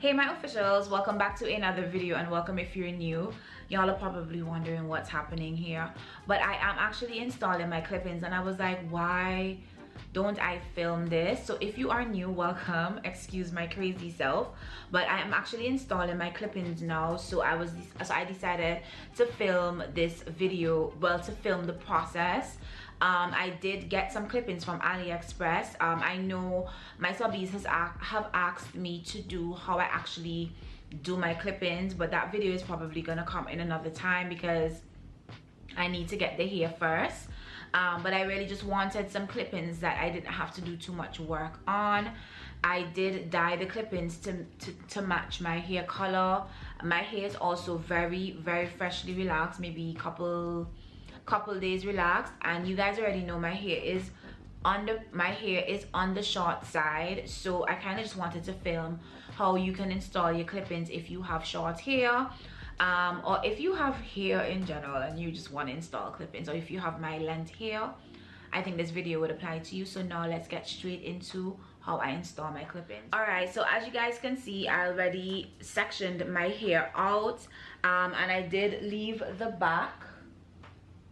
Hey my officials, welcome back to another video, and welcome if you're new. Y'all are probably wondering what's happening here, but I am actually installing my clip-ins, and I was like, why don't I film this? So if you are new, welcome. Excuse my crazy self, but I am actually installing my clip-ins now. So I decided to film this video, well, to film the process. I did get some clip-ins from AliExpress. I know my subbies have asked me to do how I actually do my clip-ins, but that video is probably gonna come in another time because I need to get the hair first. But I really just wanted some clip-ins that I didn't have to do too much work on. I did dye the clip-ins to match my hair color. My hair is also very freshly relaxed, maybe couple days relaxed, and you guys already know my hair is on the short side, so I kind of just wanted to film how you can install your clip-ins if you have short hair, or if you have hair in general and you just want to install clip-ins, or if you have my length hair. I think this video would apply to you. So now let's get straight into how I install my clip-ins. All right, so as you guys can see, I already sectioned my hair out, and I did leave the back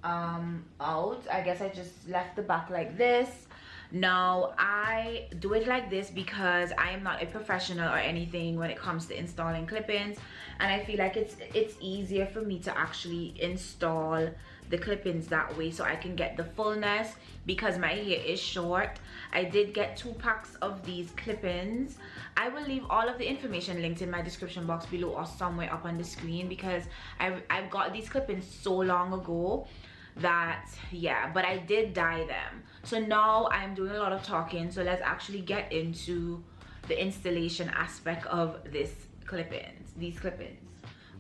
out. I guess I just left the back like this. Now I do it like this because I am not a professional or anything when it comes to installing clip-ins, and I feel like it's easier for me to actually install the clip-ins that way, so I can get the fullness because my hair is short. I did get 2 packs of these clip-ins. I will leave all of the information linked in my description box below or somewhere up on the screen, because I've got these clip-ins so long ago that, yeah, but I did dye them. So now I'm doing a lot of talking, so let's actually get into the installation aspect of these clip-ins.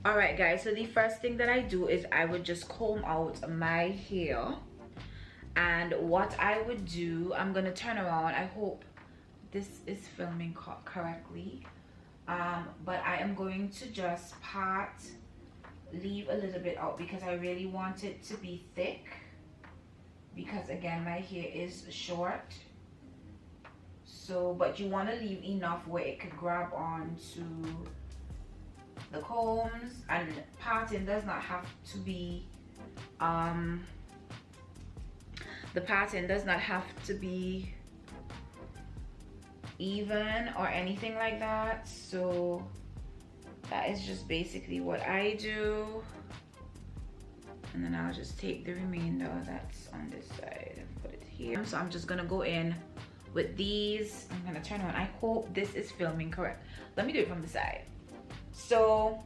All right guys, so the first thing that I do is I would just comb out my hair, and what I would do, I'm gonna turn around. I hope this is filming correctly, but I am going to just leave a little bit out because I really want it to be thick, because again my hair is short. So, but you want to leave enough where it could grab on to the combs, and parting does not have to be the pattern does not have to be even or anything like that. So that is just basically what I do, and then I'll just take the remainder that's on this side and put it here. So I'm just gonna go in with these. I'm gonna turn around. I hope this is filming correct. Let me do it from the side. So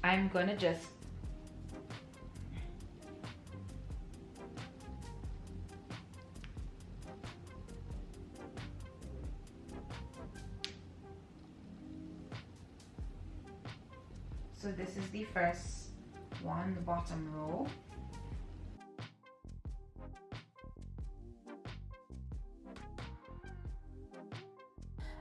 I'm gonna just so this is the first one, the bottom row.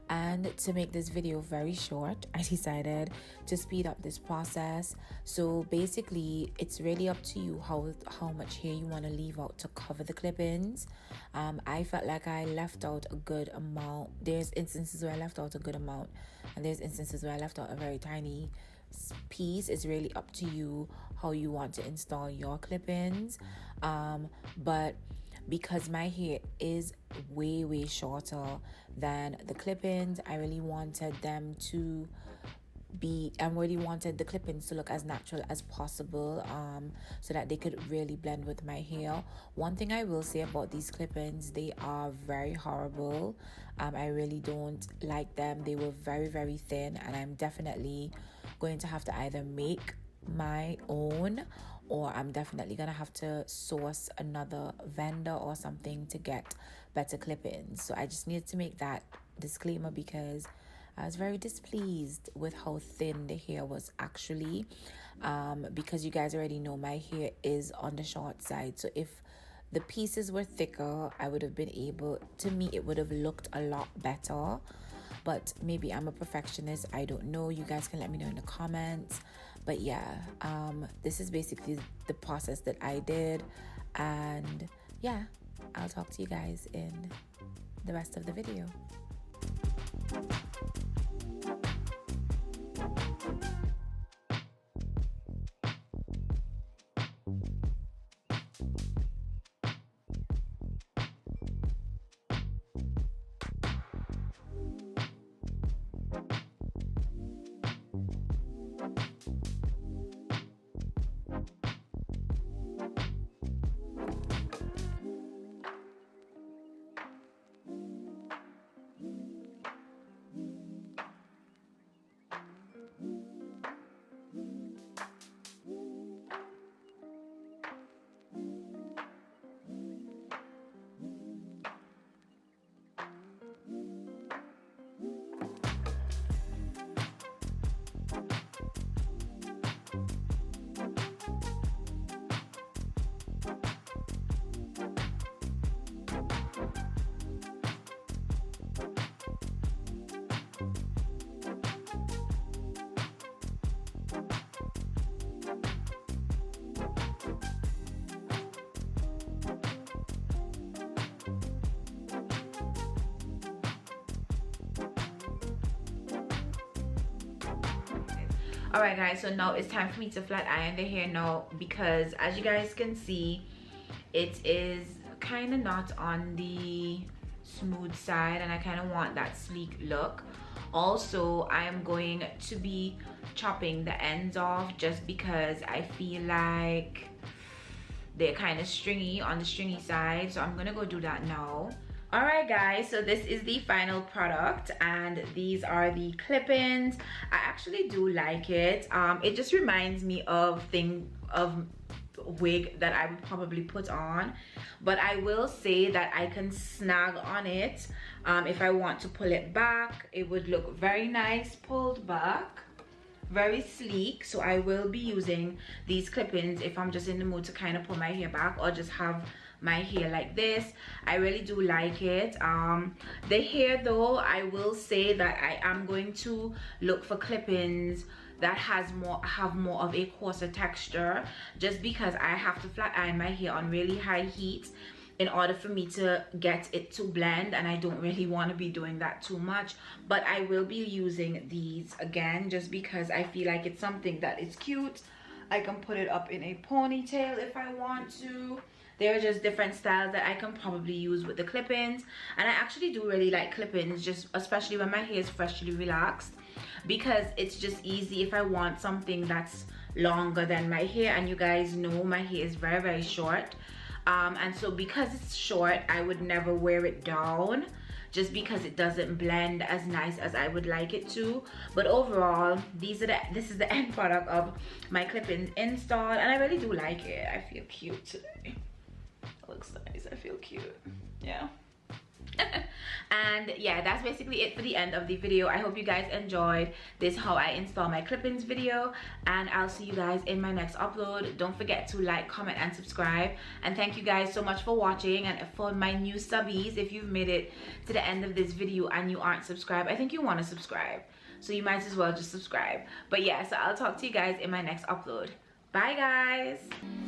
And to make this video very short, I decided to speed up this process. So basically it's really up to you how much hair you want to leave out to cover the clip-ins. I felt like I left out a good amount. There's instances where I left out a good amount, and there's instances where I left out a very tiny piece. It's really up to you how you want to install your clip-ins, but because my hair is way shorter than the clip-ins, I really wanted the clip-ins to look as natural as possible, so that they could really blend with my hair. One thing I will say about these clip-ins, they are very horrible. I really don't like them. They were very thin, and I'm definitely going to have to either make my own, or I'm definitely gonna have to source another vendor or something to get better clip-ins. So I just needed to make that disclaimer because I was very displeased with how thin the hair was actually, because you guys already know my hair is on the short side. So if the pieces were thicker, I would have been able to, me it would have looked a lot better. But maybe I'm a perfectionist, I don't know. You guys can let me know in the comments. But yeah, this is basically the process that I did, and yeah, I'll talk to you guys in the rest of the video. All right guys, so now it's time for me to flat iron the hair now, because as you guys can see, it is kind of not on the smooth side, and I kind of want that sleek look. Also, I am going to be chopping the ends off just because I feel like they're kind of stringy on the stringy side, so I'm gonna go do that now. All right guys, so this is the final product, and these are the clip-ins. I actually do like it. It just reminds me of wig that I would probably put on, but I will say that I can snag on it. If I want to pull it back, it would look very nice pulled back, very sleek. So I will be using these clip-ins if I'm just in the mood to kind of pull my hair back or just have my hair like this. I really do like it. The hair though, I will say that I am going to look for clip-ins that have more of a coarser texture, just because I have to flat iron my hair on really high heat in order for me to get it to blend, and I don't really want to be doing that too much. But I will be using these again just because I feel like it's something that is cute. I can put it up in a ponytail if I want to. There are just different styles that I can probably use with the clip-ins, and I actually do really like clip-ins, just especially when my hair is freshly relaxed, because it's just easy if I want something that's longer than my hair. And you guys know my hair is very, very short, and so because it's short, I would never wear it down just because it doesn't blend as nice as I would like it to. But overall, this is the end product of my clip-ins installed, and I really do like it. I feel cute today. It looks nice. I feel cute. Yeah. And yeah, that's basically it for the end of the video. I hope you guys enjoyed this how I install my clip-ins video, and I'll see you guys in my next upload. Don't forget to like, comment, and subscribe. And thank you guys so much for watching. And for my new subbies, if you've made it to the end of this video and you aren't subscribed, I think you want to subscribe, so you might as well just subscribe. But yeah, so I'll talk to you guys in my next upload. Bye guys.